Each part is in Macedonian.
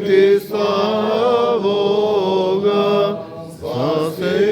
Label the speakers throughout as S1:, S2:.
S1: ти славога, спаси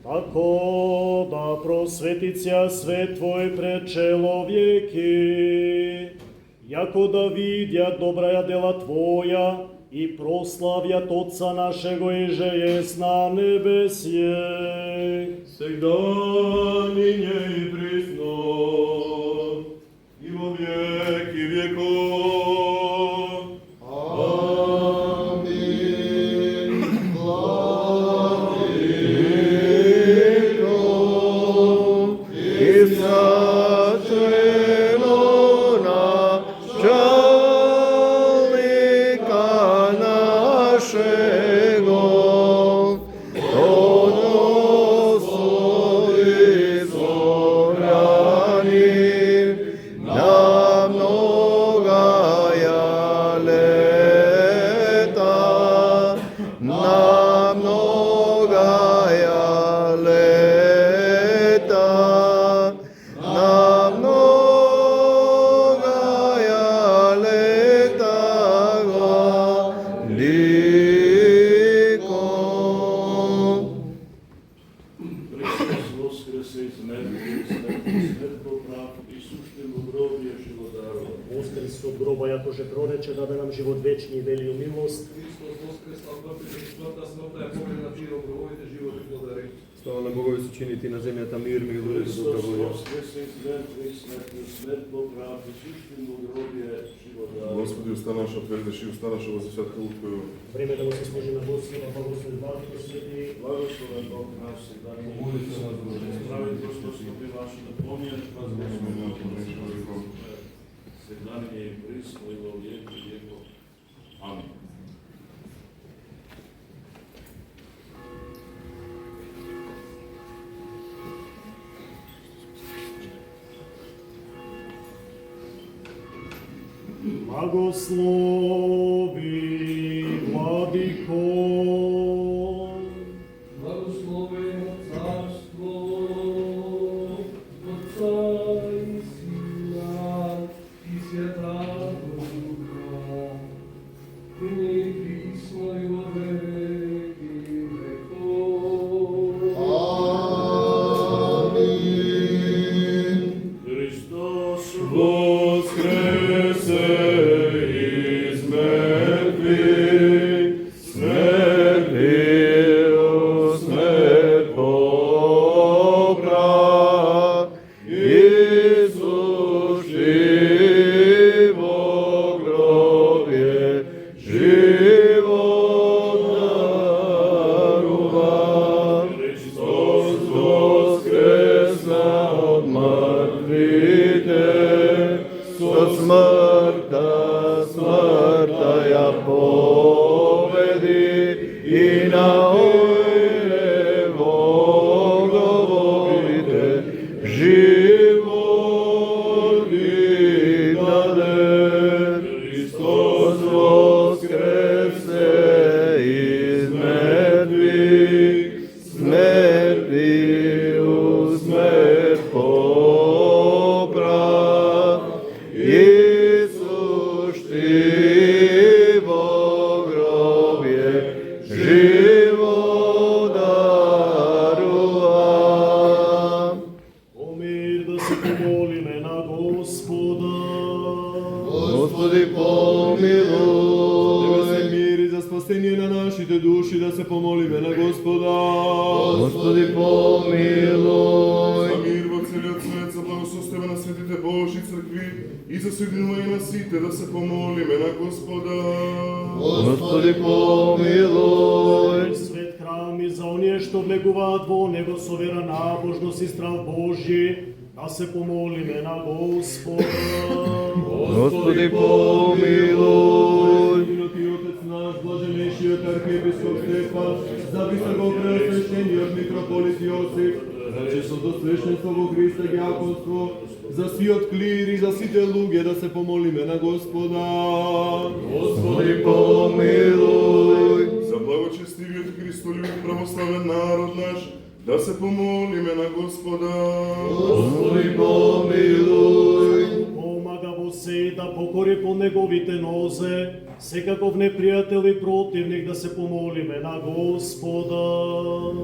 S2: Тако да просветица свет Твој пред человеки, јако да видят добраја дела Твоја и прославјат Отца нашего и же jest на небесје.
S3: Сегда ниње и присно и во веки веков.
S2: Воскрес од гроба, јако же прорече, даде нам живот вечни и велију милост.
S4: Христос воскрес, а пропите смртта, смртта е победна, ти од гробовите живот и подари.
S1: Слава на Бога и сочините на земјата мир, мило и добра волја.
S3: Господи, останаш од вердеш и останаш во засветкалот Твојо.
S2: Време да го се служи на Господа, благослови Божјото свети.
S5: Благословен Бог наш всегда, помолите за нас, справи Господи, ваши напомнят, вас всегда ни е присно и во веки веков. Амин.
S2: Благослови, Владико.
S4: Благословено царство, Отца и Сина и Святаго Духа, ныне и присно и во веки веков.
S1: Амин.
S5: Христос
S3: Воскресе из мертвых, смертью смерть побрал, Иисус жив во гробе, живот дарувал. Христос воскресна од мртвите, со смртта ја победи и на ојле во гробовите живот ви даде. Христос воскресе из мертвих, смертью смерть побрал. Иисус ти во гробе живот дарува.
S2: О мир да се помолиме на Господа.
S1: Господи, помилуj. За мир и за спасение на нашите души да се помолиме на Господа. Господи, помилуй.
S3: За мир во целиот свет, за благосостојба на светите Божи цркви и за соединување на сите да се помолиме на Господа.
S1: Господи, помилуй.
S2: Свет храм и за оние што влегуваат во него со вера, набожност и страв Божи, да се помолиме на Господа.
S1: Господи, помилуй. Ти Отец наш, блаженнейшиот архиепископ Стефан, за високопреосвещениот митрополит Јосиф, за честното свещенство во Христа дјаконство, за свиот клир и за сите луѓе да се помолиме на Господа. Господи, помилуй.
S3: За благочестивиот Христолюбив православен народ наш, да се помолиме на Господа.
S1: Господи, помилуй.
S2: Помага во се и да покори по неговите нозе, секаков непријател и противник, да се помолиме на Господа.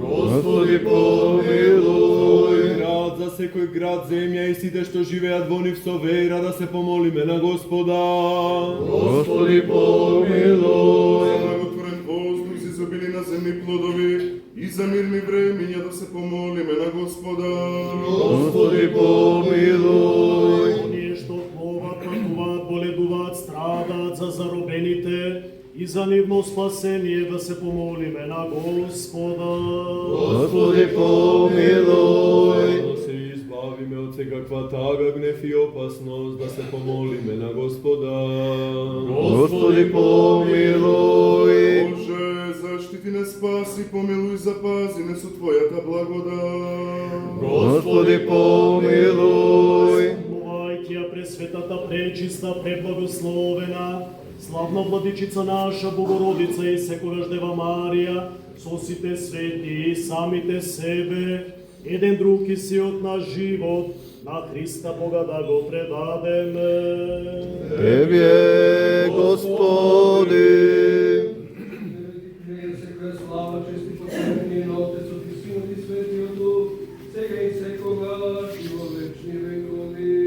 S1: Господи, помилуй. Град, за секој град, земја и сите што живеат во нив со вера, да се помолиме на Господа. Господи, помилуй.
S3: За благотворен воздух, за изобили на земни плодови и за мирни времења да се помолиме на Господа.
S1: Господи, помилуй.
S2: Оние што пловат, патуваат, боледуваат, страдаат за заробените и за нивно спасение, да се помолиме на Господа.
S1: Господи, помилуй. Да се избавиме од секаква тага, гнев и опасност, да се помолиме на Господа. Господи, помилуй.
S3: Боже, заштити не спаси, помилуй, запази не со Твојата благодат.
S1: Господи, помилуй.
S2: Помувајќи ја пресветата, пречиста, преблагословена, славна владичица наша, Богородица и секогаш Дева Марија, со сите свети и самите себе, еден друг и сиот наш живот, на Христа Бога да го предадеме.
S1: Тебе, Господи.
S4: Секоја слава, чест и поклонение на Отецот и Синот и Светиот Дух, сега и секогаш и во вечни векови.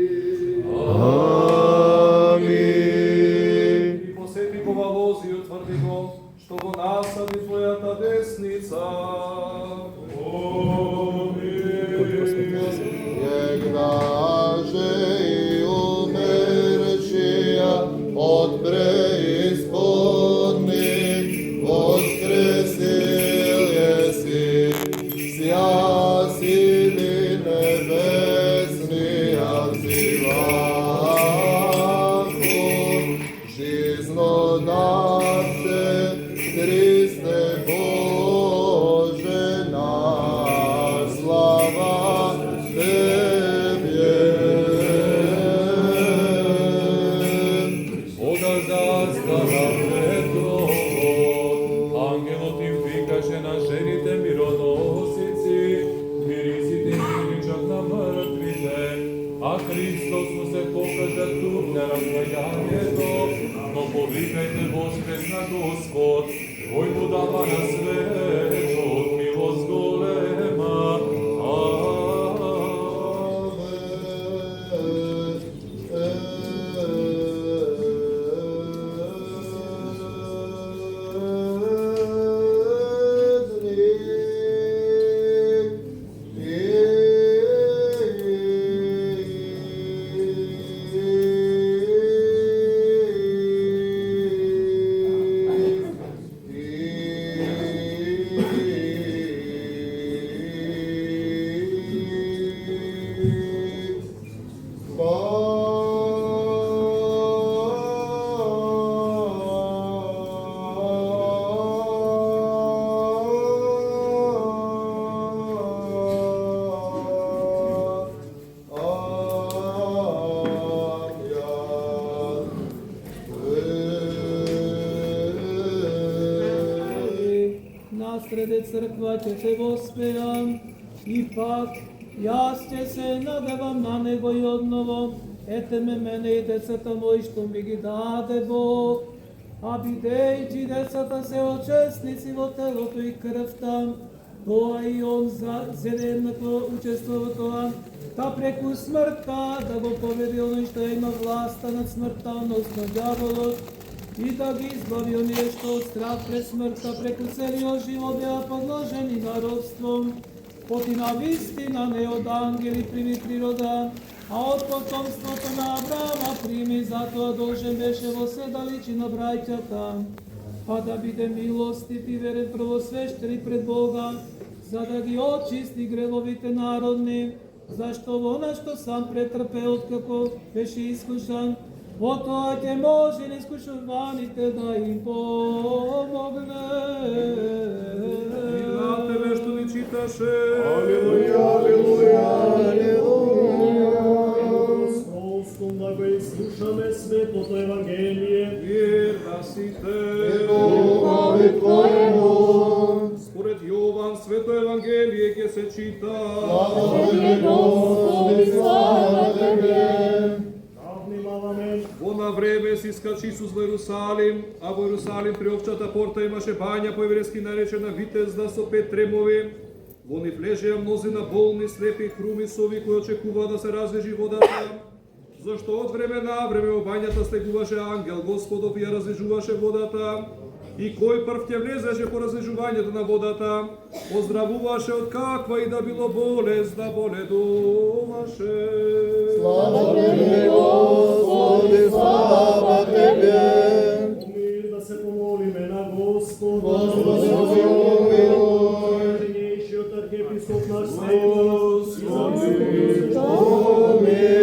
S1: Амин.
S4: И посети го во лози и утврди го, што го насади Твојата десница.
S6: Јегнаже и умерчија од преисподних, воскресил еси, сја сили небесни, азиваку, жизнодавце, Христе Боже, на слава Тебе.
S7: Бога застава пред гробот, ангелот им викаше на жените мироносици, мирисите им приличат на мртвите, а Христос му се покажа тук на раздвајањето, но повикајте воскресна Господ, кој му дава на свечот милост голема.
S8: Насреде црква ќе се воспеам, и пак јас ќе се надевам на него и одново, ете ме мене и децата мои што ми ги даде Бог, а бидејќи децата се учесници во телото и крвта, тоа и он за еднакво учество во тоа, та преку смртта да го победи оној што има власта над смртта, односно ѓаволот, и да ги избави оние што од страх пред смртта преку целиот живот беа подложени на робство. Поти на вистина не од ангели прими природа, а од потомството на Авраама прими, затоа должен беше во седаличи на браќата, па да биде милостив и верен првосвещеник пред Бога, за да ги очисти гревовите народни, зашто во она што сам претрпел како беше искушан, во тоа ќе може на искушуваните да им помогне.
S7: На тебе што ни читаше.
S3: Алелуја, алелуја,
S2: Славством да го изслушаме светото Евангелие.
S7: Верна си те.
S6: Любови Твоему,
S7: Според Јован, свето Евангелие ќе се чита.
S6: слава Тебе, Господи, слава Тебе.
S2: Да внимаваме.
S7: Во на време си скачи Исус во Иерусалим, а во Иерусалим при овчата порта имаше бања по еврејски наречена Витезда со 5 тремови. Во нив лежеа мнозина болни, слепи, хруми, сови кои очекуваа да се развежи водата. Зашто од време на време во бањата слегуваше ангел Господов и ја развежуваше водата. И кој прв ќе влезеше по развежувањето на водата, оздравуваше од каква и да било болест да боледуваше.
S6: Слава Тебе, Господи, слава Тебе.
S2: Мир да се помолиме на Господа.
S6: Господи, помилуј.
S2: Женейшиот архиепископ наш Стефан, и за
S6: Господи, Господи, Господи,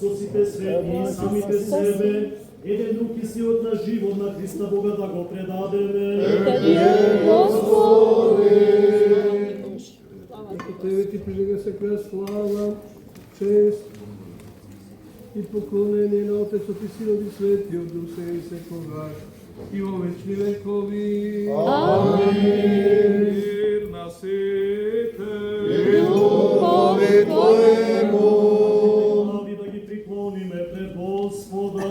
S2: со сите свети и самите себе, еден друг и сиот на живот на Христа Бога да го предадеме.
S4: Ако Тебе Ти прилега секоја слава, чест и поклонение на Отецот и Синот и Светиот Дух сега и секогаш и во вечни векови.
S7: Мир на сите.
S6: Любови Твоему,
S2: Глави да ги приклониме пред Господа.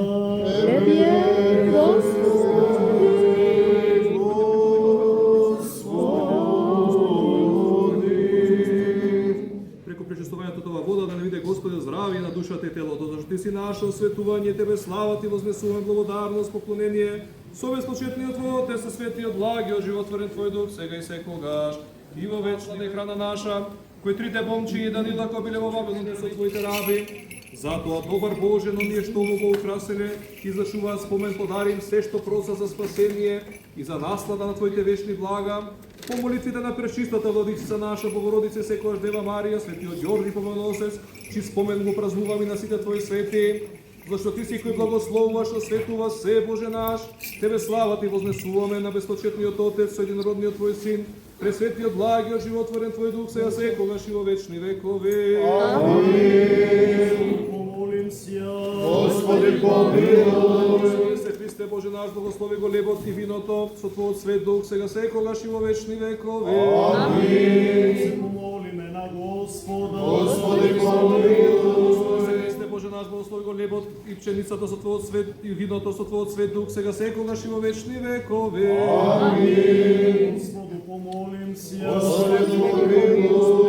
S7: Преку пречистувањето тоа вода да не биде Господе здравие на душата и телото, зашто Ти си наше осветување, Тебе слава Ти вознесуваме, благодарност, поклонение, совест почетниот Твој Отец, светиот благиот животворен Твој Дух, сега и секогаш, и во вечната е храна наша, кои трите момчиња Данила кои биле во Вавилон со Твоите раби. Затоа, добар Боже, но ние што го украсиле, и зашуваат спомен подарим се што проса за спасение и за наслада на Твоите вечни блага. По молитвите на пречистата Владичица наша, Богородице, секојаш Дева Марија, светиот Ѓорги Помазаносец, чи спомен го празнуваме на сите Твои свети, зашто Ти си кој благословуваш, осветува се, Боже наш. Тебе слава Ти вознесуваме на безпочетниот Отец со единородниот Твој Син, пресветиот благиот животворен Твој Дух, сега секогаш и во вечни векови.
S2: Помолим се.
S6: Господи, помилуј.
S7: Се Христе Боже наш, благослови го лебот и виното со Твојот свет Дух, сега секогаш и во вечни векови.
S2: Се помолиме на Господа.
S6: Господи, помилуј.
S7: Се Христе Боже наш,
S9: нас благослови го небот и пченицата со Твојот свет и виното со Твојот свет дух, сега секогаш и во вечни векови.
S2: Амин. Господу помолим се.
S9: Господи,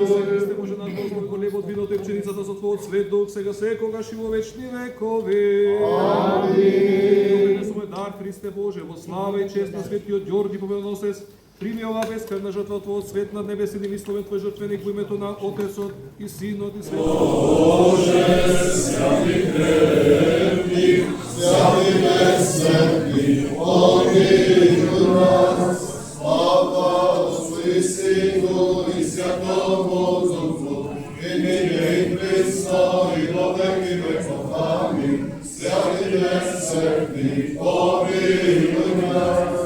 S9: се Христе Боже наш благослови го небот, виното и пченицата со Твојот свет дух, сега секогаш и во вечни векови. Амин. Со дар Христе Боже, во слава и чест на светиот Ѓорги победоносец, прими ова безкрвна жртва од Твојот свет над небесен и мисловен Твој жртвеник во името на Отецот и Синот и Светот.
S6: Боже, святи крепник, святи безсмртни, помилуј нас. Слава Отцу и Сину и Святому Духу, и нине и присно и во веки веков. Амин. Святи безсмртни, помилуј нас.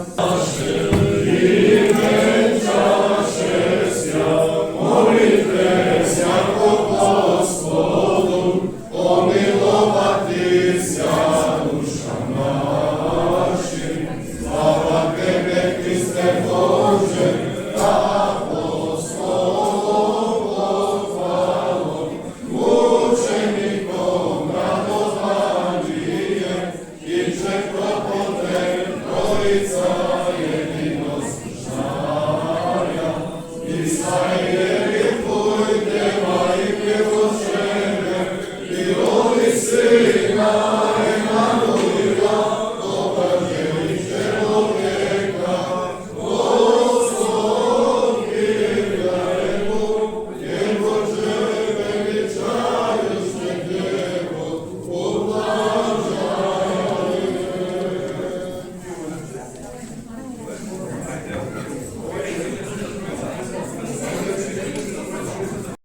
S6: Sing